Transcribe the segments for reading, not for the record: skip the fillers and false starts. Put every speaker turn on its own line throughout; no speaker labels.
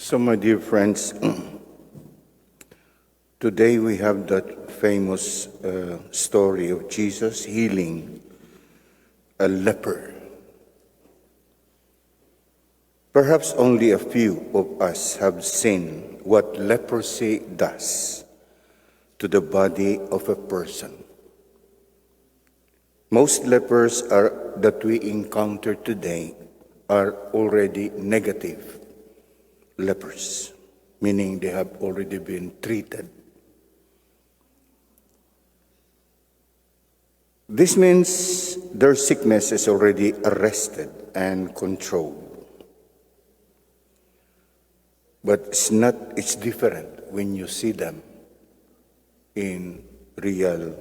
So, my dear friends, today we have that famous story of Jesus healing a leper. Perhaps only a few of us have seen what leprosy does to the body of a person. Most lepers that we encounter today are already negative lepers, meaning they have already been treated. This means their sickness is already arrested and controlled. But it's different when you see them in the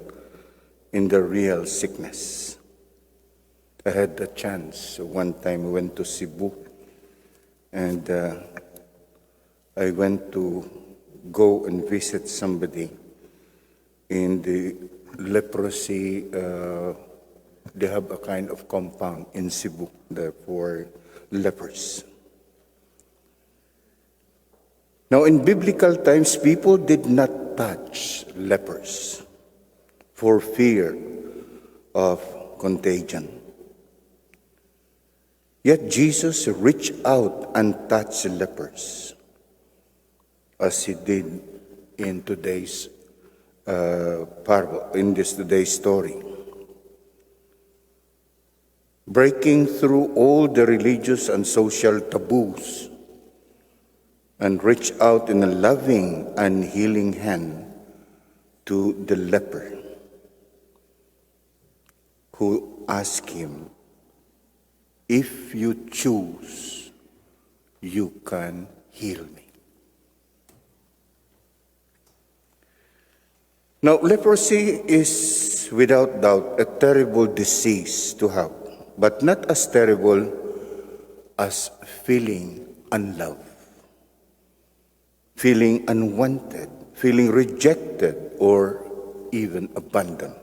real sickness. I had the chance, one time I went to Cebu, and I went to go and visit somebody in the leprosy. They have a kind of compound in Cebu for lepers. Now, in biblical times, people did not touch lepers for fear of contagion. Yet Jesus reached out and touched lepers, as he did in today's parable, in today's story. Breaking through all the religious and social taboos, and reach out in a loving and healing hand to the leper, who asked him, "If you choose, you can heal me." Now, leprosy is without doubt a terrible disease to have, but not as terrible as feeling unloved, feeling unwanted, feeling rejected, or even abandoned.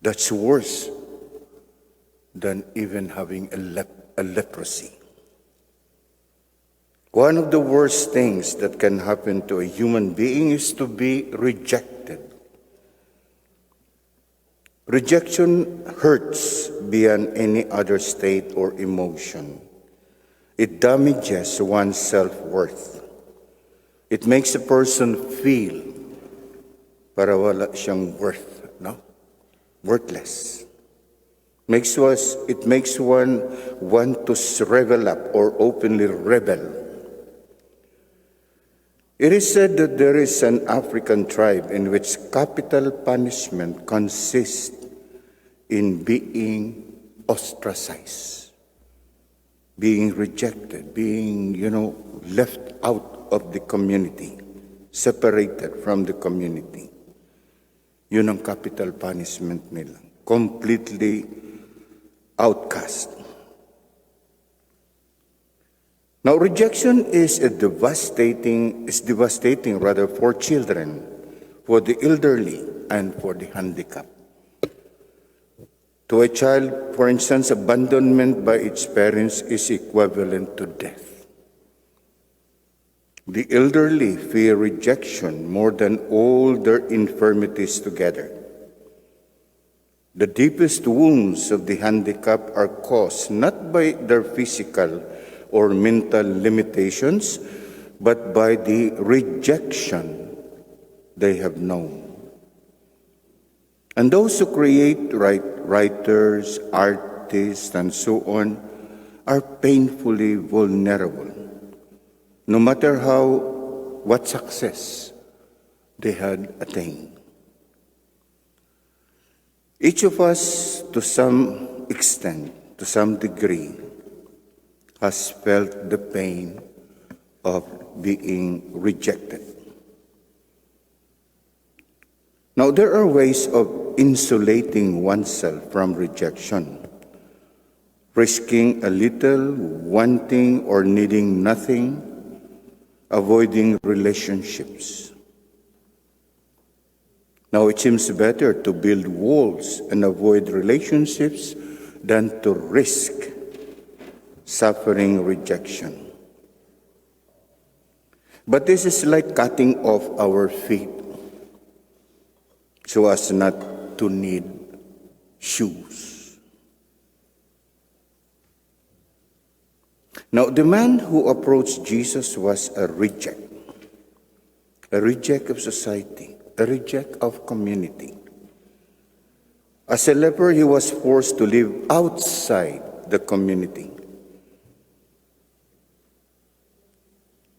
That's worse than even having a leprosy. One of the worst things that can happen to a human being is to be rejected. Rejection hurts beyond any other state or emotion. It damages one's self-worth. It makes a person feel para wala siyang worth, no? Worthless. It makes one want to revel up or openly rebel. It is said that there is an African tribe in which capital punishment consists in being ostracized, being rejected, being, left out of the community, separated from the community. Yun ang capital punishment nila. Completely outcast. Now, rejection is devastating for children, for the elderly, and for the handicapped. To a child, for instance, abandonment by its parents is equivalent to death. The elderly fear rejection more than all their infirmities together. The deepest wounds of the handicapped are caused not by their physical or mental limitations, but by the rejection they have known. And those who create writers, artists, and so on are painfully vulnerable, no matter what success they had attained. Each of us, to some extent, to some degree, has felt the pain of being rejected. Now, there are ways of insulating oneself from rejection, risking a little, wanting or needing nothing, avoiding relationships. Now, it seems better to build walls and avoid relationships than to risk suffering rejection. But this is like cutting off our feet so as not to need shoes. Now, the man who approached Jesus was a reject of society, a reject of community. As a leper, he was forced to live outside the community.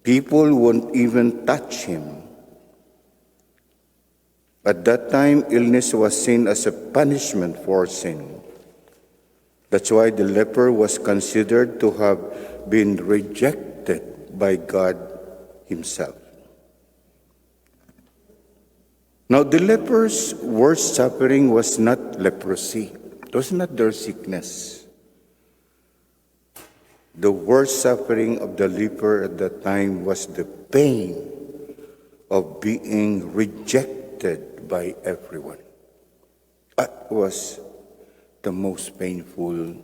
People won't even touch him. At that time, illness was seen as a punishment for sin. That's why the leper was considered to have been rejected by God himself. Now, the leper's worst suffering was not leprosy. It was not their sickness. The worst suffering of the leper at that time was the pain of being rejected by everyone. That was the most painful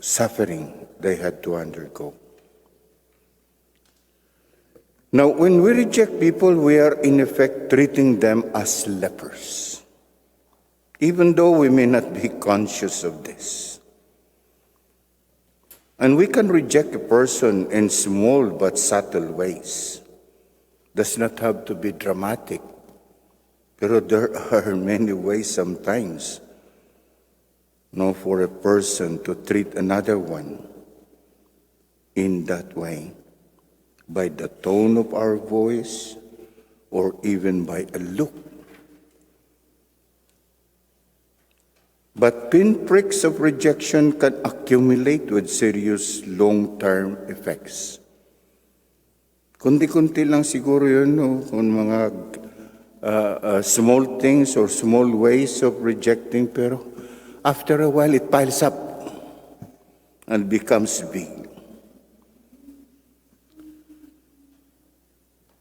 suffering they had to undergo. Now, when we reject people, we are in effect treating them as lepers, even though we may not be conscious of this. And we can reject a person in small but subtle ways. Does not have to be dramatic. But there are many ways sometimes, for a person to treat another one in that way, by the tone of our voice or even by a look. But pinpricks of rejection can accumulate with serious long-term effects. Kunti-kunti lang siguro yun, kung mga small things or small ways of rejecting, pero after a while it piles up and becomes big.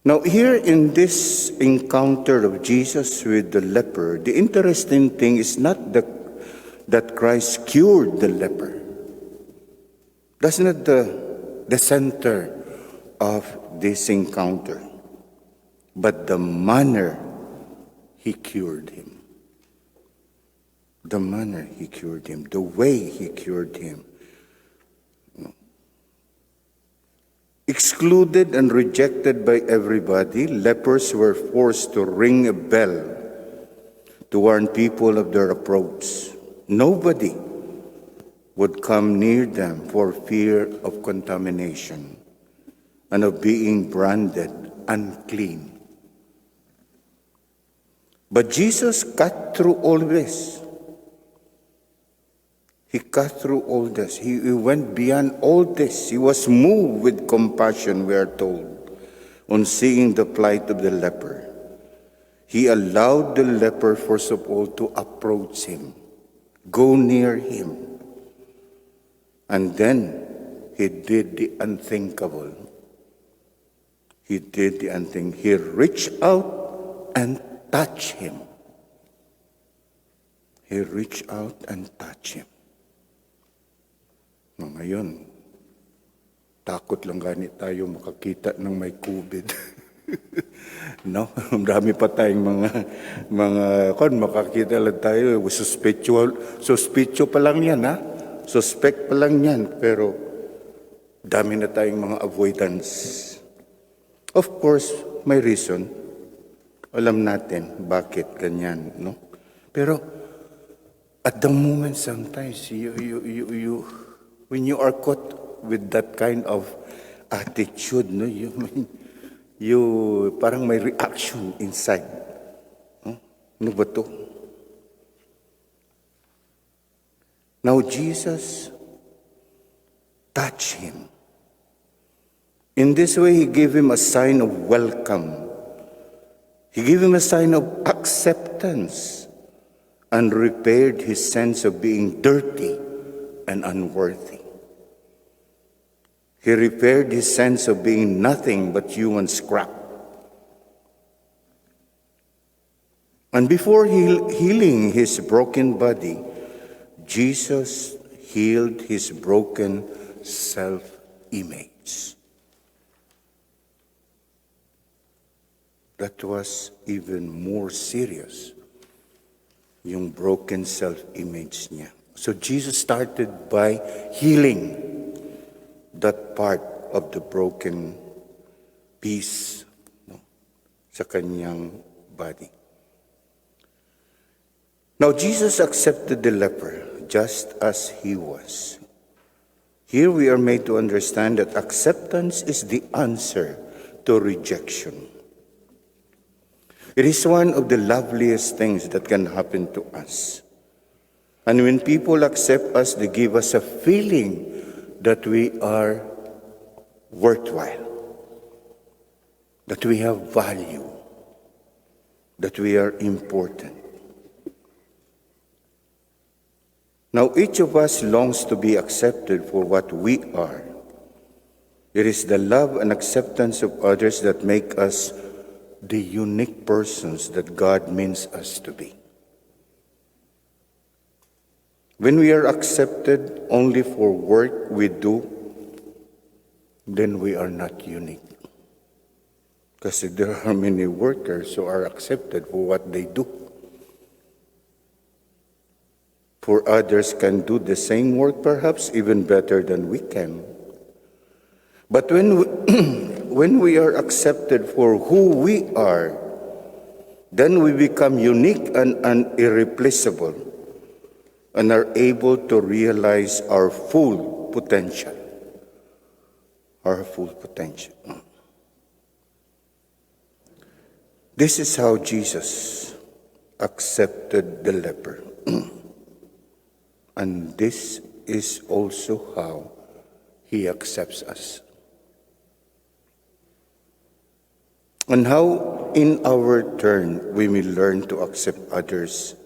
Now here in this encounter of Jesus with the leper, the interesting thing is not that Christ cured the leper. That's not the center of this encounter, but the manner he cured him. The manner he cured him, the way he cured him. Excluded and rejected by everybody, lepers were forced to ring a bell to warn people of their approach. Nobody would come near them for fear of contamination and of being branded unclean. But Jesus cut through all this. He cut through all this. He went beyond all this. He was moved with compassion, we are told, on seeing the plight of the leper. He allowed the leper, first of all, to approach him, go near him. And then he did the unthinkable. He did the unthinkable. He reached out and touched him. He reached out and touched him. Ngayon, takot lang ganit tayo makakita ng may COVID. No? Marami pa tayong makakita lang tayo. Suspecto pa lang yan, ha? Suspect pa lang yan. Pero, dami na tayong mga avoidance. Of course, may reason. Alam natin bakit ganyan, no? Pero, at the moment sometimes, when you are caught with that kind of attitude, no, you parang may reaction inside. Ano ba to? Now Jesus touched him. In this way, he gave him a sign of welcome. He gave him a sign of acceptance and repaired his sense of being dirty and unworthy. He repaired his sense of being nothing but human scrap. And before healing his broken body, Jesus healed his broken self-image. image. That was even more serious, yung broken self-image niya. So Jesus started by healing that part of the broken piece, no, sa kanyang body. Now, Jesus accepted the leper just as he was. Here we are made to understand that acceptance is the answer to rejection. It is one of the loveliest things that can happen to us. And when people accept us, they give us a feeling that we are worthwhile, that we have value, that we are important. Now, each of us longs to be accepted for what we are. It is the love and acceptance of others that make us the unique persons that God means us to be. When we are accepted only for work we do, then we are not unique. Because there are many workers who are accepted for what they do. For others can do the same work, perhaps even better than we can. But when we are accepted for who we are, then we become unique and irreplaceable and are able to realize our full potential. Our full potential. This is how Jesus accepted the leper. And this is also how he accepts us. And how, in our turn, we may learn to accept others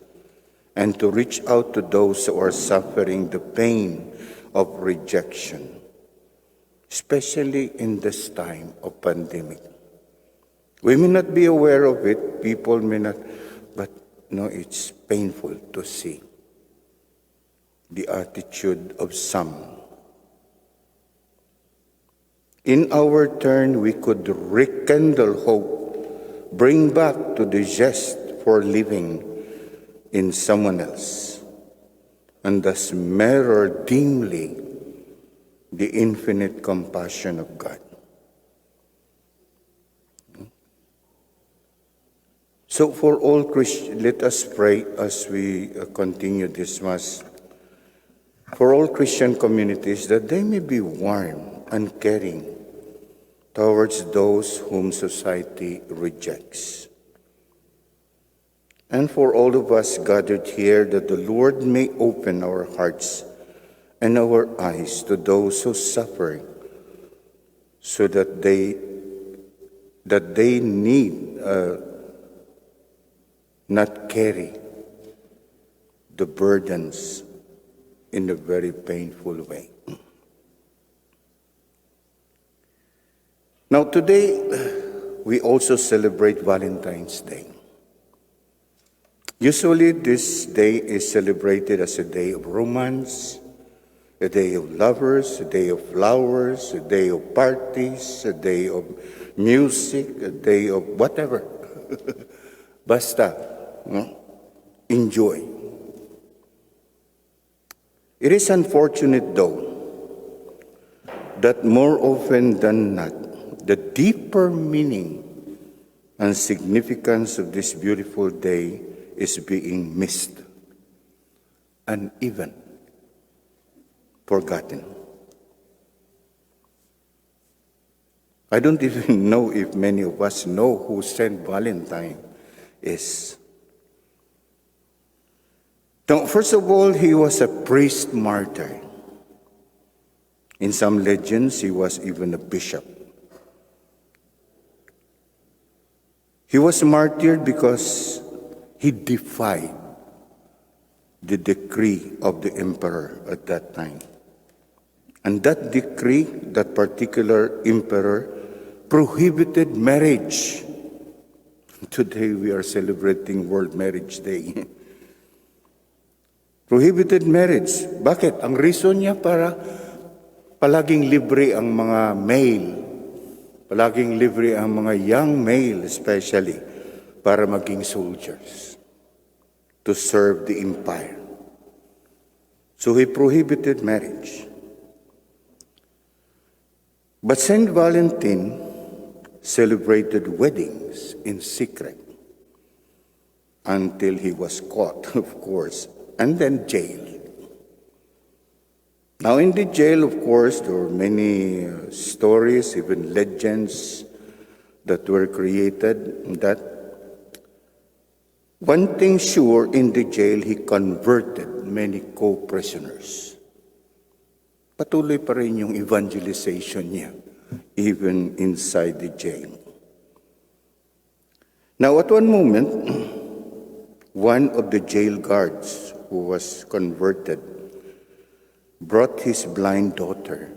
and to reach out to those who are suffering the pain of rejection, especially in this time of pandemic. We may not be aware of it, people may not, but no, it's painful to see the attitude of some. In our turn, we could rekindle hope, bring back to the zest for living in someone else, and thus mirror dimly the infinite compassion of God. So for all Christians, let us pray as we continue this Mass, for all Christian communities, that they may be warm and caring towards those whom society rejects. And for all of us gathered here, that the Lord may open our hearts and our eyes to those who suffer, so that they need not carry the burdens in a very painful way. Now today, we also celebrate Valentine's Day. Usually this day is celebrated as a day of romance, a day of lovers, a day of flowers, a day of parties, a day of music, a day of whatever. Basta, no? Enjoy. It is unfortunate, though, that more often than not, the deeper meaning and significance of this beautiful day is being missed and even forgotten. I don't even know if many of us know who Saint Valentine is. Now, first of all, he was a priest martyr. In some legends, he was even a bishop. He was martyred because he defied the decree of the emperor at that time. And that decree, that particular emperor, prohibited marriage. Today we are celebrating World Marriage Day. Prohibited marriage. Bakit? Ang reason niya para palaging libre ang mga male, palaging libre ang mga young male especially para maging soldiers to serve the empire. So he prohibited marriage. But Saint Valentine celebrated weddings in secret until he was caught, of course, and then jailed. Now in the jail, of course, there were many stories, even legends that were created that one thing sure, in the jail, he converted many co-prisoners. Patuloy pa rin yung evangelization niya, even inside the jail. Now, at one moment, one of the jail guards who was converted brought his blind daughter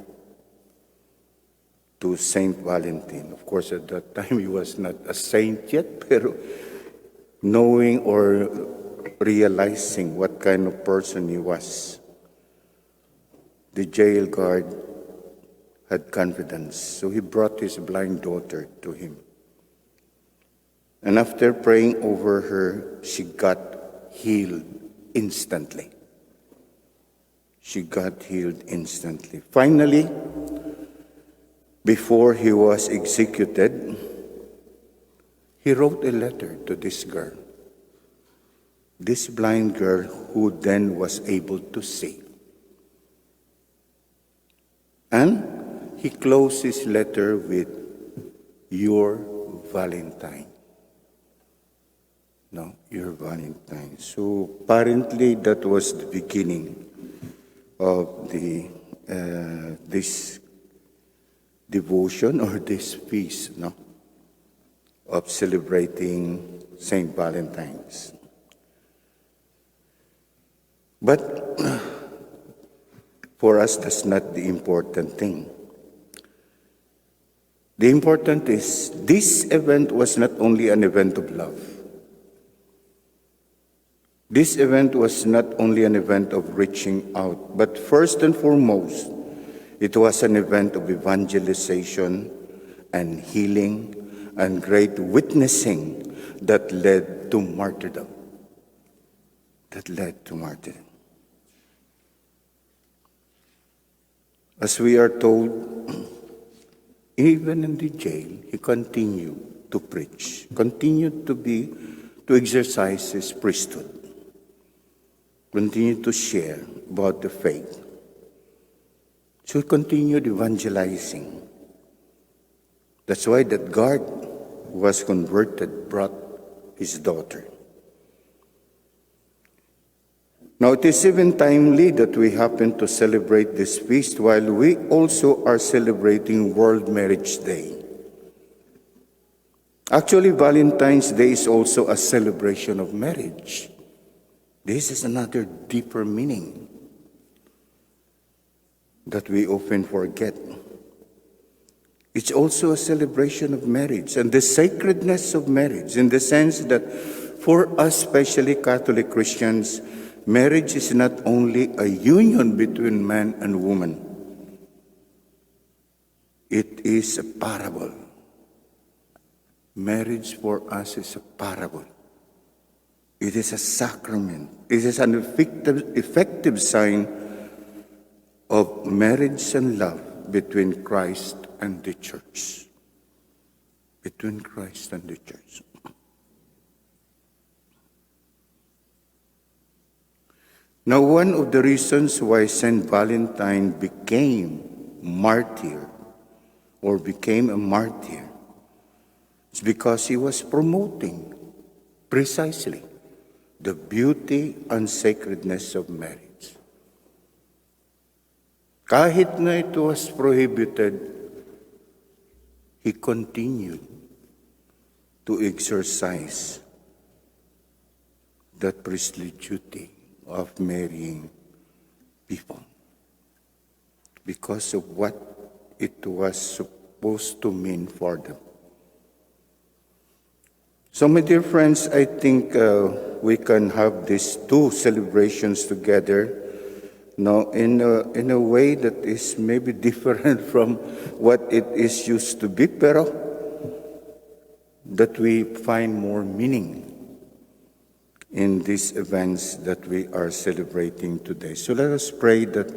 to Saint Valentine. Of course, at that time, he was not a saint yet, pero knowing or realizing what kind of person he was, the jail guard had confidence. So he brought his blind daughter to him. And after praying over her, she got healed instantly. She got healed instantly. Finally, before he was executed, he wrote a letter to this girl, this blind girl who then was able to see. And he closed his letter with, "Your Valentine." No, your Valentine. So apparently that was the beginning of this devotion or this feast, no, of celebrating Saint Valentine's. But for us, that's not the important thing. The important is this event was not only an event of love. This event was not only an event of reaching out, but first and foremost, it was an event of evangelization and healing and great witnessing that led to martyrdom. That led to martyrdom. As we are told, even in the jail, he continued to preach, continued to exercise his priesthood, continued to share about the faith. So he continued evangelizing. That's why that guard who was converted brought his daughter. Now, it is even timely that we happen to celebrate this feast while we also are celebrating World Marriage Day. Actually, Valentine's Day is also a celebration of marriage. This is another deeper meaning that we often forget. It's also a celebration of marriage and the sacredness of marriage, in the sense that for us, especially Catholic Christians, marriage is not only a union between man and woman. It is a parable. Marriage for us is a parable. It is a sacrament. It is an effective sign of marriage and love between Christ and the church. Between Christ and the church. Now, one of the reasons why Saint Valentine became a martyr is because he was promoting precisely the beauty and sacredness of marriage. Kahit na it was prohibited, he continued to exercise that priestly duty of marrying people because of what it was supposed to mean for them. So, my dear friends, I think we can have these two celebrations together, no, in a way that is maybe different from what it is used to be, pero that we find more meaning in these events that we are celebrating today. So let us pray that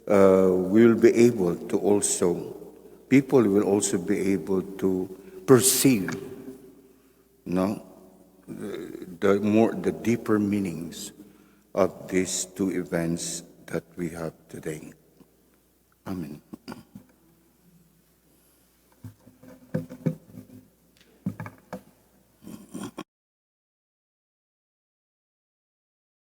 we will be able to also, people will also be able to perceive, no, the deeper meanings of these two events that we have today. Amen.